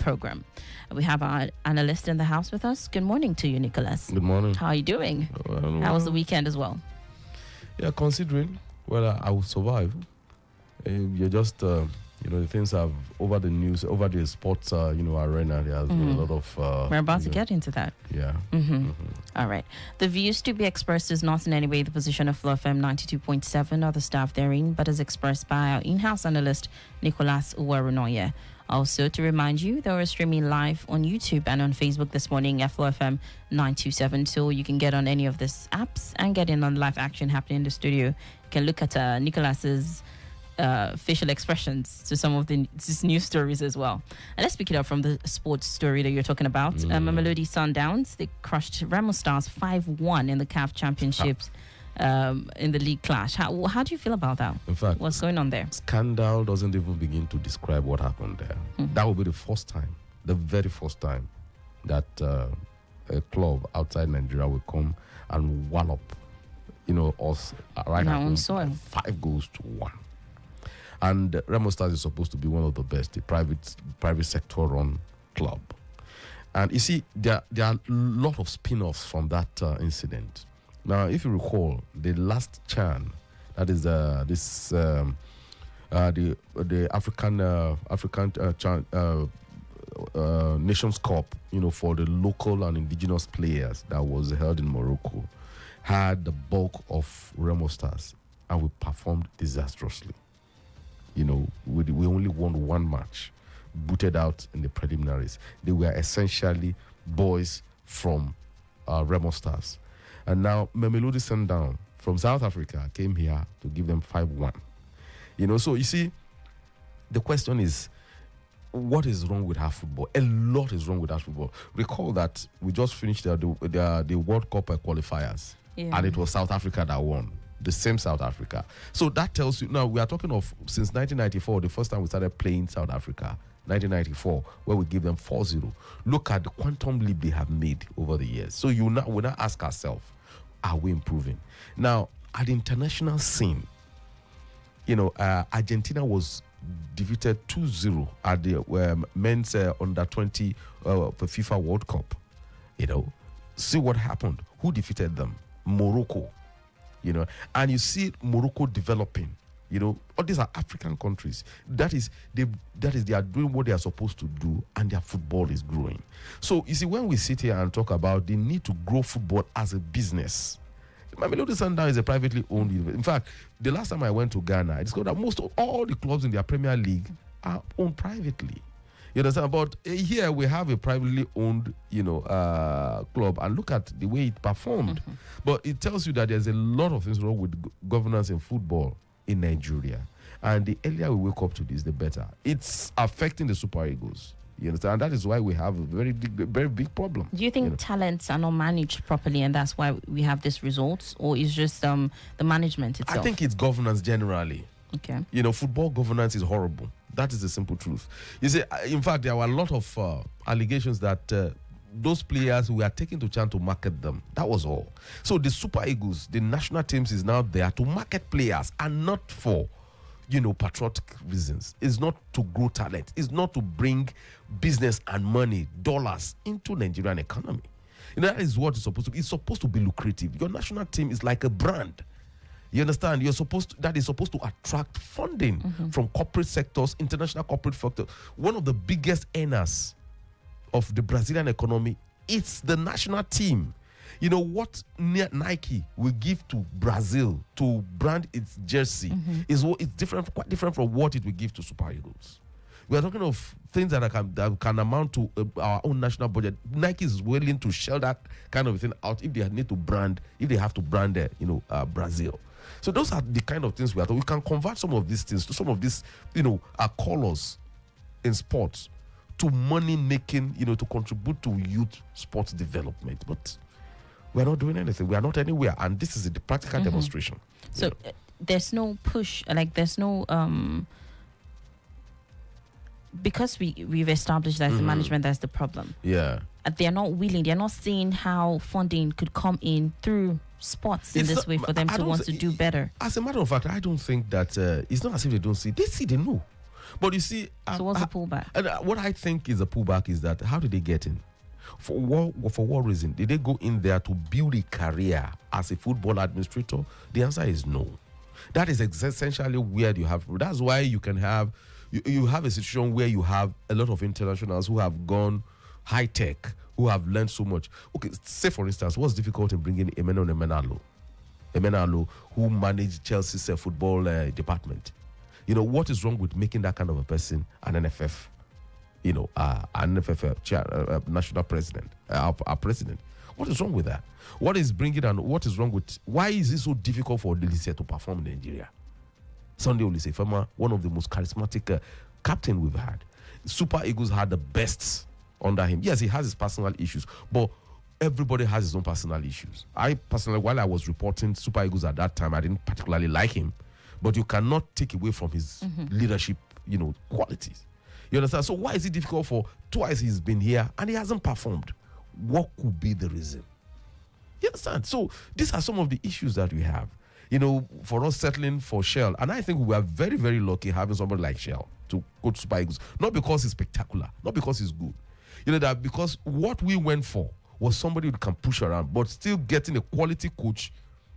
program. We have our analyst in the house with us. Good morning to you, Nicholas. Good morning. How are you doing? How was the weekend as well? Yeah, considering whether I will survive, you're just, the things have, over the news, over the sports, arena, there has been a lot of... We're about to get into that. Yeah. All right. The views to be expressed is not in any way the position of FlowFM 92.7 or the staff therein, but is expressed by our in-house analyst, Nicholas Uwerunonye. Also, to remind you, they were streaming live on YouTube and on Facebook this morning at FlowFM 927, so you can get on any of these apps and get in on live action happening in the studio. You can look at Nicholas's facial expressions to some of these news stories as well. And let's pick it up from the sports story that you're talking about. Mamelodi Sundowns, they crushed Remo Stars 5-1 in the CAF Championships in the league clash. How do you feel about that? In fact, what's going on there? Scandal doesn't even begin to describe what happened there. That will be the very first time that a club outside Nigeria will come and wallop, us right now on soil. 5-1. And Remo Stars is supposed to be one of the best, the private sector-run club. And you see, there are a lot of spin-offs from that incident. Now, if you recall, the last CHAN, that is the African Nations Cup, for the local and indigenous players that was held in Morocco, had the bulk of Remo Stars, and we performed disastrously. We only won one match, booted out in the preliminaries. They were essentially boys from Remo Stars. And now Mamelodi Sundowns from South Africa came here to give them 5-1. So you see, the question is, what is wrong with our football? A lot is wrong with our football. Recall that we just finished the World Cup qualifiers, and it was South Africa that won. The same South Africa. So that tells you, now we are talking of since 1994, the first time we started playing South Africa, 1994, where we give them 4-0. Look at the quantum leap they have made over the years. So we now ask ourselves, are we improving? Now, at the international scene, Argentina was defeated 2-0 at the men's under 20 FIFA World Cup. See what happened. Who defeated them? Morocco. And you see Morocco developing. All these are African countries. That is they are doing what they are supposed to do, and their football is growing. So you see, when we sit here and talk about the need to grow football as a business, Mamelodi Sundowns is a privately owned. In fact, the last time I went to Ghana, I discovered that most of all the clubs in their Premier League are owned privately. You understand? But here we have a privately owned, club, and look at the way it performed. But it tells you that there's a lot of things wrong with governance in football in Nigeria. And the earlier we wake up to this, the better. It's affecting the Super Eagles. You understand? And that is why we have a very big problem. Do you think talents are not managed properly, and that's why we have these results, or is just the management itself? I think it's governance generally. Okay. Football governance is horrible. That is the simple truth. You see, in fact, there were a lot of allegations that those players were taken to CHAN to market them. That was all. So the Super Eagles, the national teams, is now there to market players and not for, patriotic reasons. It's not to grow talent. It's not to bring business and money, dollars into Nigerian economy. That is what it's supposed to be. It's supposed to be lucrative. Your national team is like a brand. You understand? That is supposed to attract funding from corporate sectors, international corporate sectors. One of the biggest earners of the Brazilian economy, it's the national team. What Nike will give to Brazil to brand its jersey is quite different from what it will give to Super Eagles. We are talking of things that can amount to our own national budget. Nike is willing to shell that kind of thing out if they have to brand Brazil. So those are the kind of things we are talking. We can convert some of these things to some of these, colors in sports to money making, to contribute to youth sports development. But we are not doing anything. We are not anywhere, and this is the practical demonstration. So there's no push, there's no because we've established that the management that's the problem. Yeah. They're not willing, they're not seeing how funding could come in through sports in this way for them to want to do better. As a matter of fact, I don't think that it's not as if they don't see. They see, they know. But you see, So what's the pullback? And what I think is a pullback is that how did they get in? For what reason? Did they go in there to build a career as a football administrator? The answer is no. That is essentially where you have. That's why you can have you have a situation where you have a lot of internationals who have gone high tech, who have learned so much. Okay, say for instance, what's difficult in bringing Emenalo, who managed Chelsea's football department? You know, what is wrong with making that kind of a person an NFF? You know, an NFF national president, our president. What is wrong with that? What is bringing and what is wrong with? Why is it so difficult for Olise to perform in Nigeria? Sunday Olise, one of the most charismatic captain we've had. Super Eagles had the best under him. Yes, he has his personal issues, but everybody has his own personal issues. I personally, while I was reporting Super Eagles at that time, I didn't particularly like him, but you cannot take away from his leadership, qualities. You understand? So why is it difficult for twice he's been here and he hasn't performed? What could be the reason? You understand? So these are some of the issues that we have. For us settling for Shell, and I think we are very, very lucky having somebody like Shell to coach Super Eagles. Not because he's spectacular, not because he's good. That because what we went for was somebody who can push around, but still getting a quality coach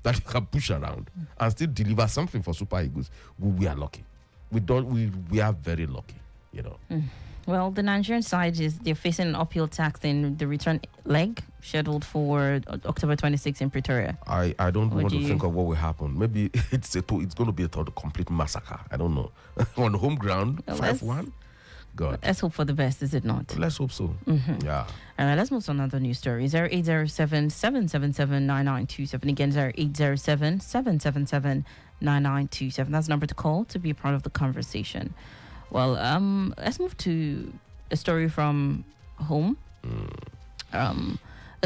that can push around and still deliver something for Super Eagles. We are lucky. We are very lucky. Well, the Nigerian side they're facing an uphill task in the return leg scheduled for October 26 in Pretoria. I don't want to think of what will happen. Maybe it's going to be a complete massacre. I don't know. On home ground, 5-1. God. Let's hope for the best, is it not? Let's hope so. Yeah. All right, let's move to another news story. 0807-777-9927. Again, 0807-777-9927. That's the number to call to be a part of the conversation. Well, let's move to a story from home. A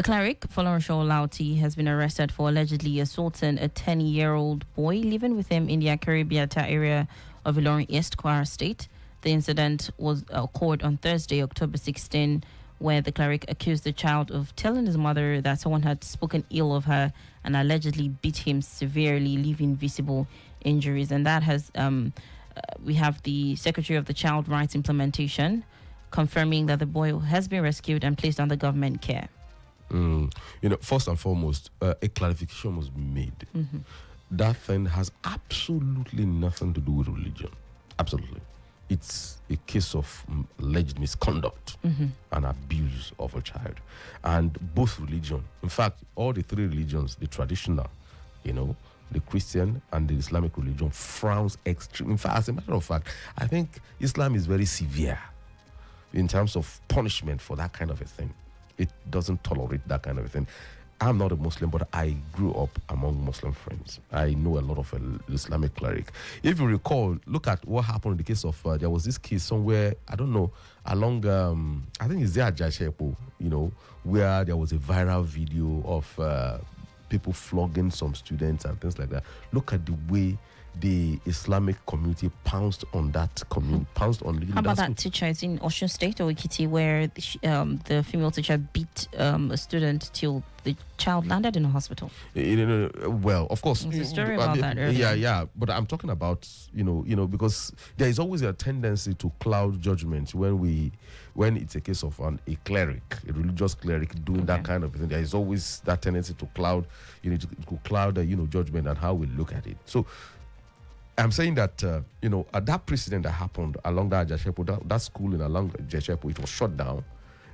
cleric, Folorunsho Lauti, has been arrested for allegedly assaulting a 10-year-old boy living with him in the Akaribiata area of Ilorin East, Kwara State. The incident was occurred on Thursday, October 16, where the cleric accused the child of telling his mother that someone had spoken ill of her and allegedly beat him severely, leaving visible injuries. And that has... we have the Secretary of the Child Rights Implementation confirming that the boy has been rescued and placed under government care. First and foremost, a clarification must be made. That thing has absolutely nothing to do with religion. Absolutely. It's a case of alleged misconduct and abuse of a child. And both religion, in fact, all the three religions, the traditional, the Christian and the Islamic religion frowns extreme. In fact, as a matter of fact, I think Islam is very severe in terms of punishment for that kind of a thing. It doesn't tolerate that kind of a thing. I'm not a Muslim, but I grew up among Muslim friends. I know a lot of Islamic cleric. If you recall, look at what happened in the case of, there was this case somewhere, I don't know, along, I think it's there Jashepo, where there was a viral video of people flogging some students and things like that. Look at the way the Islamic community pounced on that community, pounced on. How about that teacher? It's in Osun State or Ekiti, where the female teacher beat a student till the child landed in a hospital. Well, of course, there's a story about that earlier. Yeah. But I'm talking about because there is always a tendency to cloud judgment when it's a case of a cleric, a religious cleric doing that kind of thing. There is always that tendency to cloud, judgment and how we look at it. So I'm saying that, that precedent that happened along that Jashepo, that school along Jashepo, it was shut down.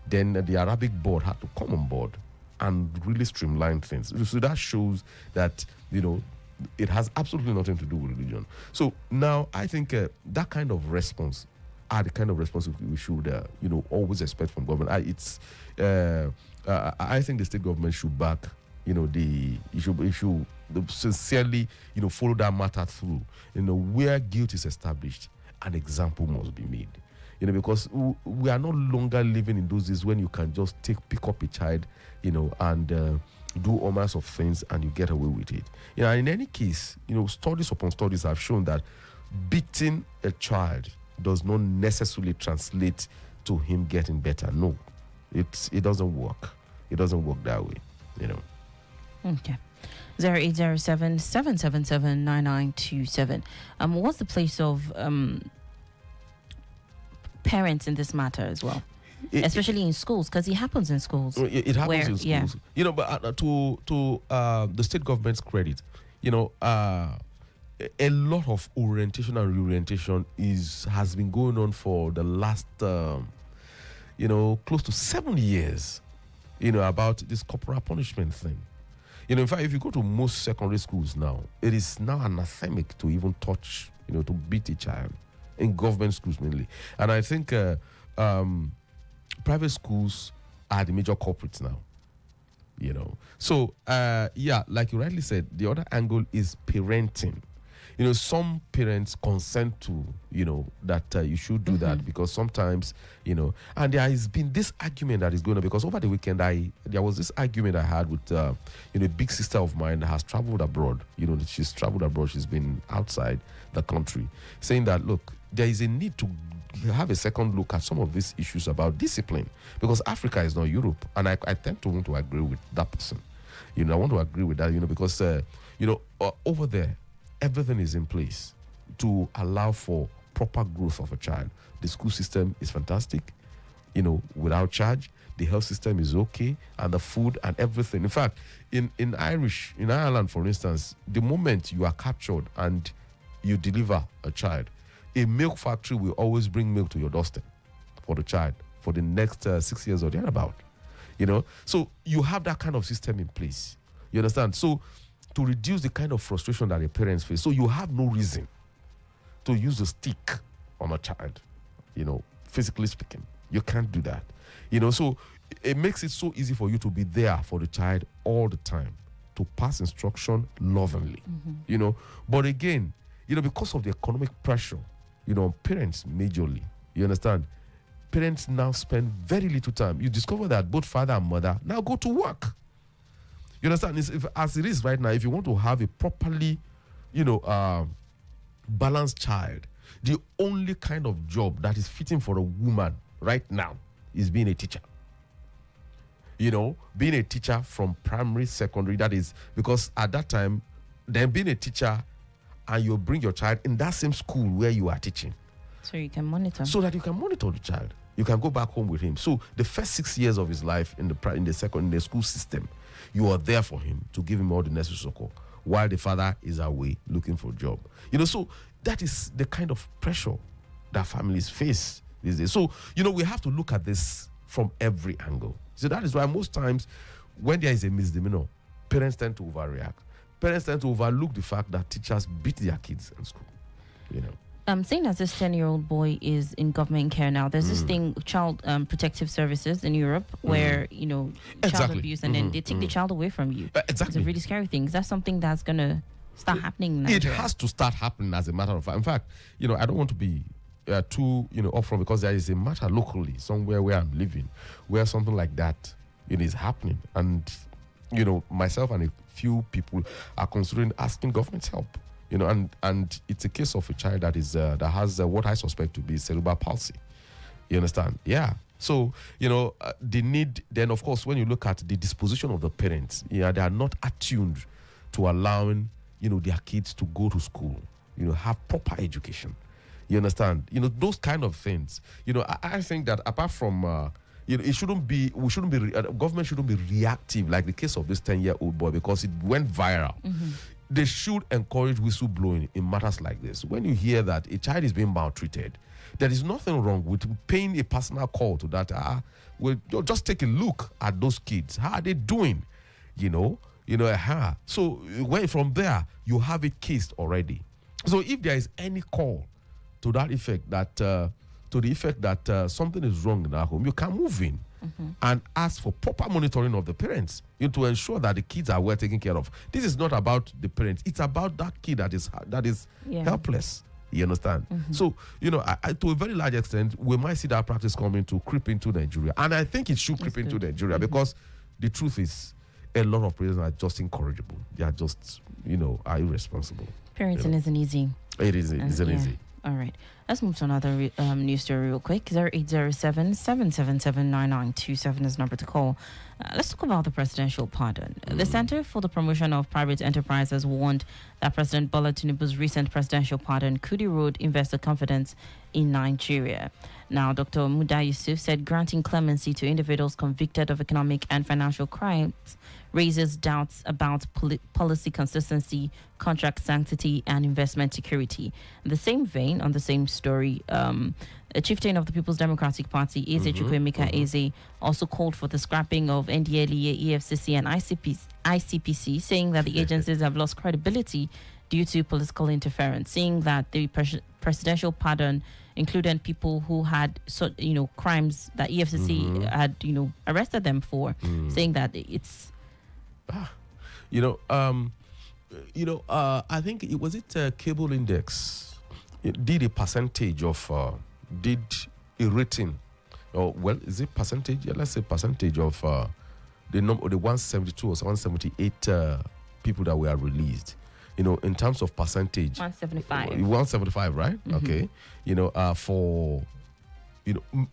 Then the Arabic board had to come on board and really streamline things. So that shows that, it has absolutely nothing to do with religion. So now I think that kind of response are the kind of response we should, always expect from government. I think the state government should back, it should sincerely, follow that matter through. Where guilt is established, an example must be made. Because we are no longer living in those days when you can just pick up a child, and do all kinds of things and you get away with it. In any case, studies upon studies have shown that beating a child does not necessarily translate to him getting better. No, it doesn't work. It doesn't work that way. Okay. 0807-777-9927. What's the place of parents in this matter as well, especially in schools, because it happens in schools. It happens in schools. Yeah. You know, but to the state government's credit, you know, a lot of orientation and reorientation has been going on for the last, you know, close to 7 years, you know, about this corporal punishment thing. You know, in fact, if you go to most secondary schools now, it is now anathemic to even touch, you know, to beat a child in government schools mainly. And I think private schools are the major culprits now, you know. So, yeah, like you rightly said, the other angle is parenting. You know, some parents consent to, you know, that you should do that, because sometimes, you know, and there has been this argument that is going on, because over the weekend, there was this argument I had with, you know, a big sister of mine that has traveled abroad. You know, she's traveled abroad. She's been outside the country, saying that, look, there is a need to have a second look at some of these issues about discipline, because Africa is not Europe. And I tend to want to agree with that person. You know, I want to agree with that, you know, because, you know, over there, everything is in place to allow for proper growth of a child. The school system is fantastic, you know, without charge. The health system is okay, and the food and everything. In fact, in Ireland, for instance, the moment you are captured and you deliver a child, a milk factory will always bring milk to your doorstep for the child for the next 6 years or thereabout. You know, so you have that kind of system in place. You understand? So to reduce the kind of frustration that the parents face, so you have no reason to use a stick on a child, you know, physically speaking. You can't do that. You know, so it makes it so easy for you to be there for the child all the time, to pass instruction lovingly, you know. But again, you know, because of the economic pressure, you know, parents majorly, you understand, parents now spend very little time. You discover that both father and mother now go to work. You understand? As it is right now, if you want to have a properly, you know, balanced child, the only kind of job that is fitting for a woman right now is being a teacher. You know, being a teacher from primary, secondary, that is, because at that time, then being a teacher, and you bring your child in that same school where you are teaching. So you can monitor. So that you can monitor the child. You can go back home with him. So the first 6 years of his life in the school system, you are there for him to give him all the necessary support while the father is away looking for a job. You know, so that is the kind of pressure that families face these days. So, you know, we have to look at this from every angle. So that is why most times when there is a misdemeanor, parents tend to overreact. Parents tend to overlook the fact that teachers beat their kids in school, you know. Saying as this 10-year-old boy is in government care now, there's this thing, child protective services in Europe, where, you know, child abuse, and then they take the child away from you. Exactly. It's a really scary thing. Is that something that's going to start happening in Nigeria? It has to start happening, as a matter of fact. In fact, you know, I don't want to be too, you know, upfront, because there is a matter locally, somewhere where I'm living, where something like that, you know, is happening. And, you know, myself and a few people are considering asking government's help. You know, and it's a case of a child that is that has what I suspect to be cerebral palsy. You understand? Yeah. So, you know, the need, then, of course, when you look at the disposition of the parents, yeah, they are not attuned to allowing, you know, their kids to go to school, you know, have proper education. You understand? You know, those kind of things. You know, I think that apart from, you know, government shouldn't be reactive like the case of this 10-year-old boy, because it went viral. They should encourage whistleblowing in matters like this. When you hear that a child is being maltreated, there is nothing wrong with paying a personal call to that. Well, just take a look at those kids. How are they doing? You know. So when from there you have it cased already. So if there is any call to that effect, that something is wrong in our home, you can move in and ask for proper monitoring of the parents, you know, to ensure that the kids are well taken care of. This is not about the parents; it's about that kid that is helpless. You understand? So, you know, to a very large extent, we might see that practice coming to creep into Nigeria, and I think it should creep into Nigeria, because the truth is, a lot of parents are just incorrigible. They are just, you know, are irresponsible. Parenting isn't easy. It isn't easy. All right. Let's move to another news story real quick. 0807 777 9927 is the number to call. Let's talk about the presidential pardon. The Center for the Promotion of Private Enterprise has warned that President Bola Tinubu's recent presidential pardon could erode investor confidence in Nigeria. Now, Dr. Muda Yusuf said granting clemency to individuals convicted of economic and financial crimes raises doubts about policy consistency, contract sanctity, and investment security. In the same vein, on the same story, a chieftain of the People's Democratic Party, Eze Chukwuemeka Eze, also called for the scrapping of NDLEA, EFCC, and ICPC, saying that the agencies have lost credibility due to political interference, saying that the presidential pardon included people who had, crimes that EFCC had, arrested them for, saying that it's... I think it was Cable Index. It did a percentage of, did a rating, or well, is it percentage? Yeah, let's say percentage of the 172 or 178 people that were released. In terms of percentage, 175. 175, right? Okay. For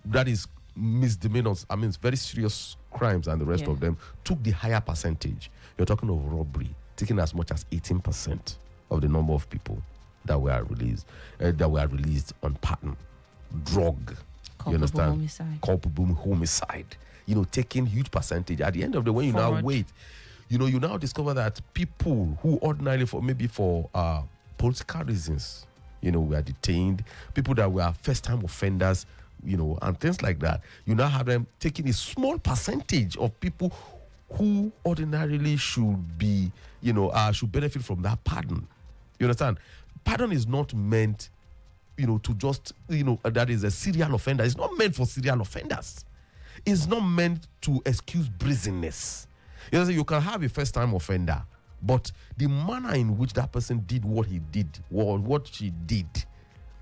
that is misdemeanors. I mean, it's very serious crimes, and the rest of them took the higher percentage. You're talking of robbery, taking as much as 18% of the number of people that were released on pardon. Drug, you understand? Homicide. Culpable homicide. Taking huge percentage. At the end of the day, when you now wait, you now discover that people who ordinarily for political reasons, were detained, people that were first-time offenders, and things like that. You now have them taking a small percentage of people who ordinarily should be, should benefit from that pardon. You understand? Pardon is not meant, to just, that is a serial offender. It's not meant for serial offenders. It's not meant to excuse brazenness. You can have a first-time offender, but the manner in which that person did what he did, or what she did,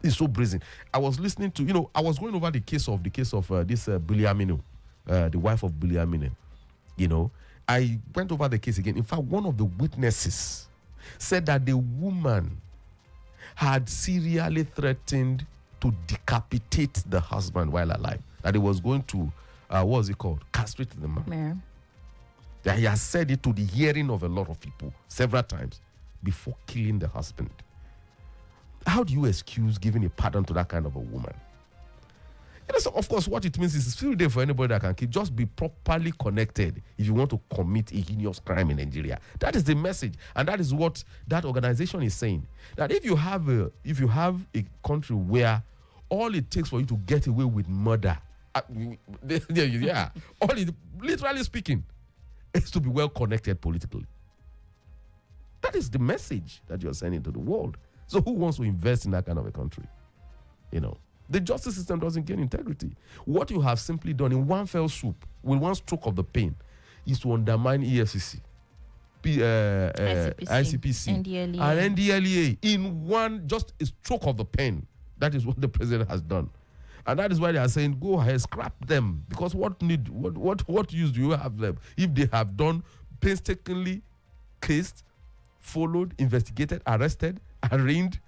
is so brazen. I was listening to, I was going over the case of this Billy Aminu, the wife of Billy Aminu. I went over the case again. In fact, one of the witnesses said that the woman had serially threatened to decapitate the husband while alive. That he was going to, castrate the man. Yeah. That he has said it to the hearing of a lot of people several times before killing the husband. How do you excuse giving a pardon to that kind of a woman? So of course, what it means is it's still there for anybody that can kill. Just be properly connected if you want to commit a heinous crime in Nigeria. That is the message, and that is what that organization is saying. That if you have a country where all it takes for you to get away with murder, literally speaking, is to be well connected politically. That is the message that you're sending to the world. So who wants to invest in that kind of a country? The justice system doesn't gain integrity. What you have simply done in one fell swoop, with one stroke of the pen, is to undermine EFCC, ICPC, NDLEA. and NDLEA in one, just a stroke of the pen. That is what the president has done. And that is why they are saying, go ahead, scrap them. Because what use do you have them if they have done painstakingly cased, followed, investigated, arrested, arraigned?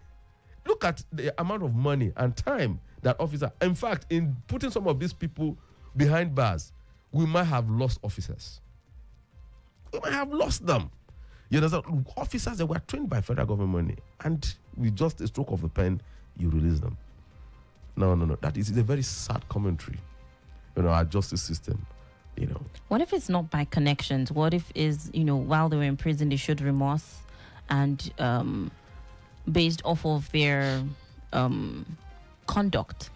Look at the amount of money and time that officer. In fact, in putting some of these people behind bars, we might have lost officers. We might have lost them. Officers that were trained by federal government money, and with just a stroke of the pen, you release them. No. That is a very sad commentary. Our justice system. What if it's not by connections? What if while they were in prison they showed remorse and based off of their conduct?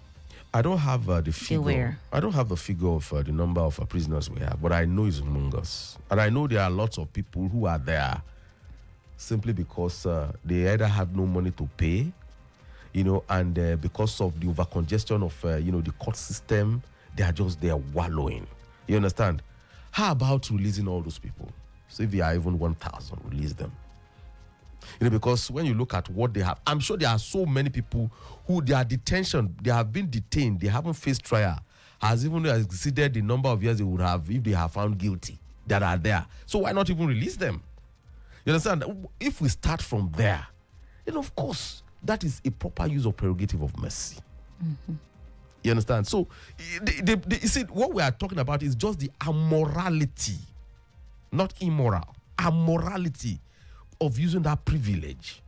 I don't have the figure. I don't have the figure of the number of prisoners we have, but I know it's humongous. And I know there are lots of people who are there simply because they either have no money to pay, and because of the overcongestion of, the court system, they are just there wallowing. You understand? How about releasing all those people? So if they are even 1,000, release them. Because when you look at what they have, I'm sure there are so many people who their detention, they have been detained, they haven't faced trial, has even exceeded the number of years they would have if they have found guilty that are there. So why not even release them? You understand? If we start from there, then of course That is a proper use of prerogative of mercy. You understand? So, you see, what we are talking about is just the amorality, not immoral, amorality of using that privilege,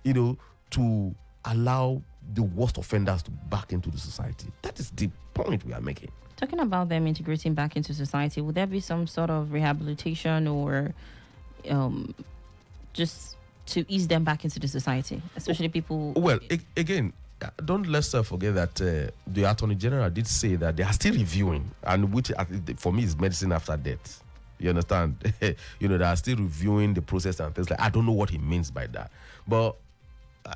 to allow the worst offenders to back into the society. That is the point we are making. Talking about them integrating back into society, would there be some sort of rehabilitation or just to ease them back into the society, especially people? Well, again, let's forget that the Attorney General did say that they are still reviewing, and which for me is medicine after death. You understand? They are still reviewing the process and things like. I don't know what he means by that, but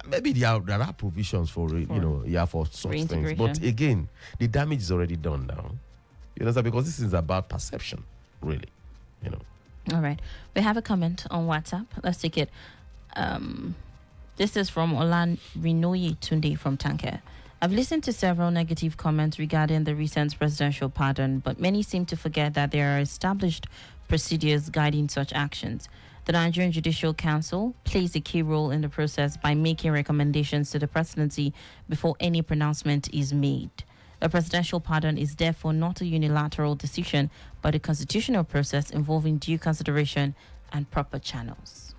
maybe there are provisions for for such things. But again, the damage is already done now. You understand? Because this is about perception, really. All right, we have a comment on WhatsApp. Let's take it. This is from Uwerunonye Tunde from Tanker. I've listened to several negative comments regarding the recent presidential pardon, but many seem to forget that there are established procedures guiding such actions. The Nigerian Judicial Council plays a key role in the process by making recommendations to the presidency before any pronouncement is made. A presidential pardon is therefore not a unilateral decision, but a constitutional process involving due consideration and proper channels.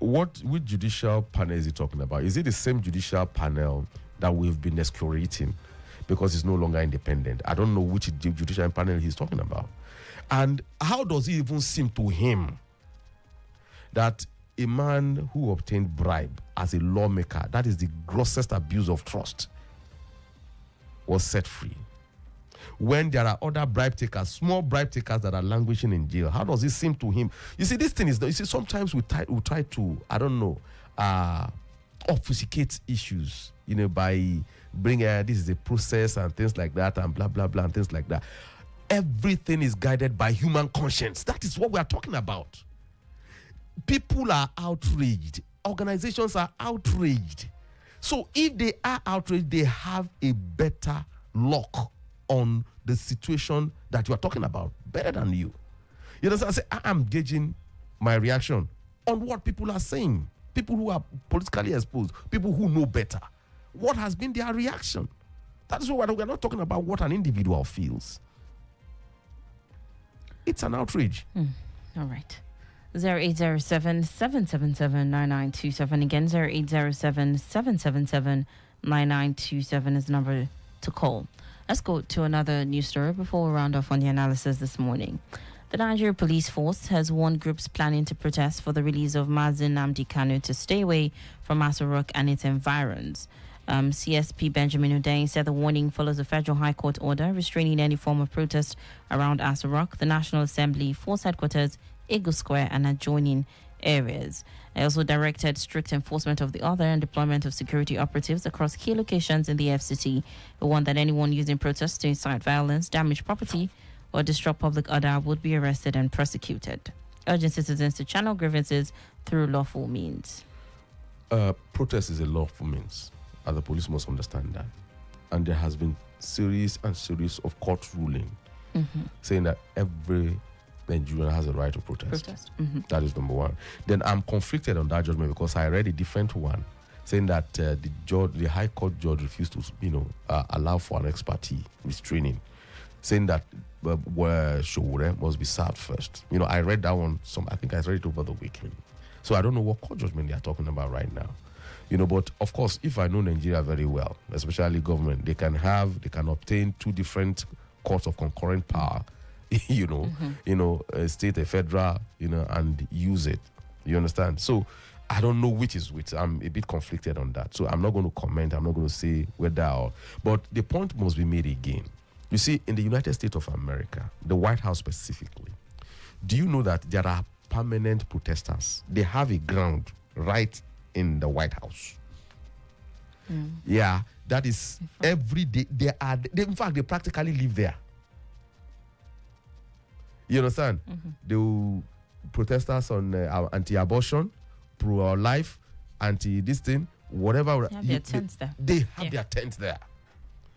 Which judicial panel is he talking about? Is it the same judicial panel that we've been excoriating because it's no longer independent? I don't know which judicial panel he's talking about. And how does it even seem to him that a man who obtained bribe as a lawmaker, that is the grossest abuse of trust, was set free? When there are other bribe takers, small bribe takers that are languishing in jail, how does it seem to him? You see, this thing is, sometimes we try to, obfuscate issues, by bringing this is a process and things like that and blah, blah, blah and things like that. Everything is guided by human conscience. That is what we are talking about. People are outraged. Organizations are outraged. So if they are outraged, they have a better lock on the situation that you are talking about, better than you. You know, I say, I'm gauging my reaction on what people are saying. People who are politically exposed, people who know better. What has been their reaction? That is what we're not talking about what an individual feels. It's an outrage. All right. 0807-777-9927. Again, 0807-777-9927 is the number to call. Let's go to another news story before we round off on the analysis this morning. The Nigeria Police Force has warned groups planning to protest for the release of Mazi Nnamdi Kanu to stay away from Aso Rock and its environs. CSP Benjamin Hundeyin said the warning follows a federal high court order restraining any form of protest around Aso Rock, the National Assembly, Force Headquarters, Eagle Square and adjoining areas. I also directed strict enforcement of the order and deployment of security operatives across key locations in the FCT. He warned that anyone using protests to incite violence, damage property, or disrupt public order would be arrested and prosecuted, urging citizens to channel grievances through lawful means. Protest is a lawful means, and the police must understand that. And there has been series of court ruling saying that every Nigerian has a right to protest. That is number one. Then I'm conflicted on that judgment because I read a different one saying that the High Court judge refused to, allow for an ex parte restraining, saying that Showore must be served first. I read that one. I think I read it over the weekend. So I don't know what court judgment they are talking about right now. But of course, if I know Nigeria very well, especially government, they can obtain two different courts of concurrent power. State, a federal, and use it. You understand? So I don't know which is which. I'm a bit conflicted on that. So I'm not going to comment. I'm not going to say whether but the point must be made again. You see, in the United States of America, the White House specifically, do you know that there are permanent protesters? They have a ground right in the White House. Yeah, that is every day. In fact, they practically live there. You understand? The protesters on anti-abortion, pro-life, anti-this thing, whatever. They have their tents there. They have their tents there.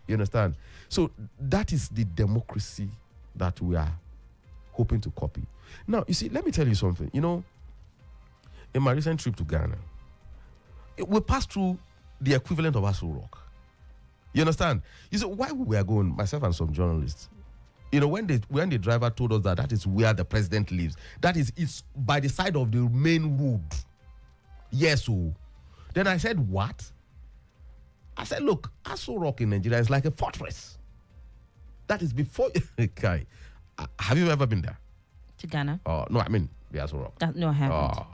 You understand? So that is the democracy that we are hoping to copy. Now, you see, let me tell you something. In my recent trip to Ghana, We passed through the equivalent of Aso Rock. You understand? You see, why we were going, myself and some journalists, when the driver told us that is where the president lives, it's by the side of the main road. Yes, so. Then I said, what? I said, look, Aso Rock in Nigeria is like a fortress. That is before... Okay. Have you ever been there? To Ghana? No, I mean, the Aso Rock. No, I haven't.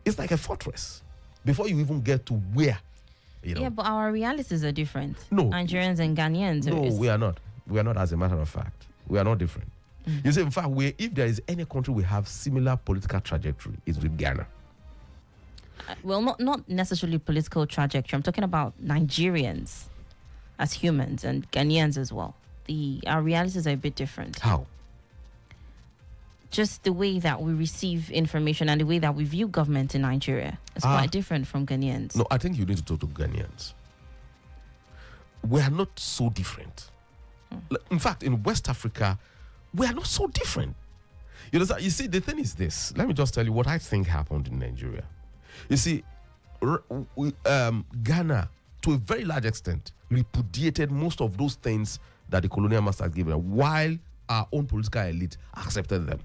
It's like a fortress. Before you even get to where, Yeah, but our realities are different. No. Nigerians and Ghanaians. No, we are not. We are not, as a matter of fact. We are not different. You see, in fact, if there is any country we have similar political trajectory, it's with Ghana. Well, not necessarily political trajectory. I'm talking about Nigerians as humans and Ghanaians as well. Our realities are a bit different. How? Just the way that we receive information and the way that we view government in Nigeria is quite different from Ghanaians. No, I think you need to talk to Ghanaians. We are not so different. In fact, in West Africa, we are not so different. You see, the thing is this. Let me just tell you what I think happened in Nigeria. You see, Ghana, to a very large extent, repudiated most of those things that the colonial masters gave them, while our own political elite accepted them.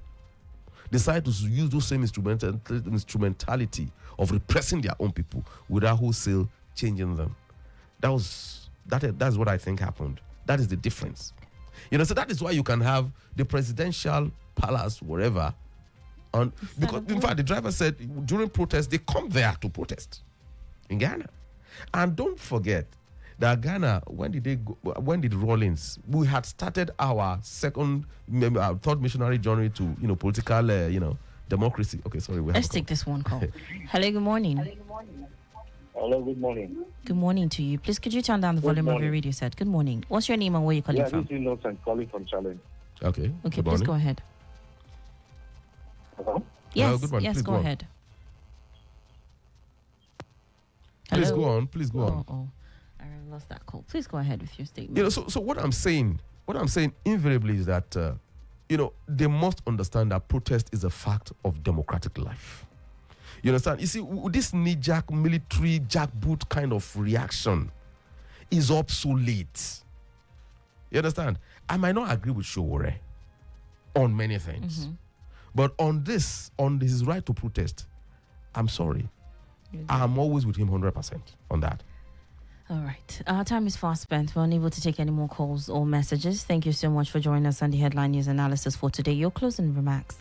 Decided to use those same instrumentality of repressing their own people without wholesale changing them. That's what I think happened. That is the difference. So that is why you can have the presidential palace, wherever. Because, in fact, the driver said during protests, they come there to protest in Ghana. And don't forget that Ghana, when did Rawlings? We had started our third missionary journey to, political, democracy. Okay, sorry. Let's take this one call. Hello, good morning. Hello, good morning. Good morning to you. Please, could you turn down the volume of your radio set? Good morning. What's your name and where you're calling from? This is Innocent calling from Challenge. Okay. Okay, please go ahead. Hello? Yes, good morning. yes, Please go go on. ahead. Please Hello? go on. Please go on. Oh, I lost that call. Please go ahead with your statement. So what I'm saying invariably is that, they must understand that protest is a fact of democratic life. You understand? You see, this knee-jerk military jackboot kind of reaction is obsolete. You understand? I might not agree with Showore on many things. But on his right to protest, I'm sorry. I'm always with him 100% on that. All right. Our time is fast spent. We're unable to take any more calls or messages. Thank you so much for joining us on the Headline News Analysis for today. Your closing remarks.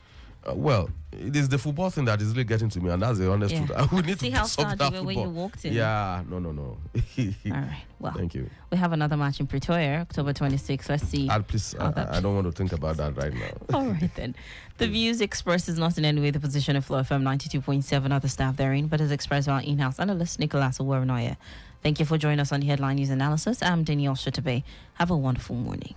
Well, it is the football thing that is really getting to me, and that's the honest truth. We need See to how solve sad that you were when football. you walked in? Yeah, no. All right. Well, Thank you. We have another match in Pretoria, October 26th. Let's see. Please, I don't want to think about that right now. All right, then. The views expressed is not in any way the position of FlowFM 92.7 or the staff therein, but is expressed by our in-house analyst, Nicholas Uwerunonye. Thank you for joining us on the Headline News Analysis. I'm Danielle Shitta-Bey. Have a wonderful morning.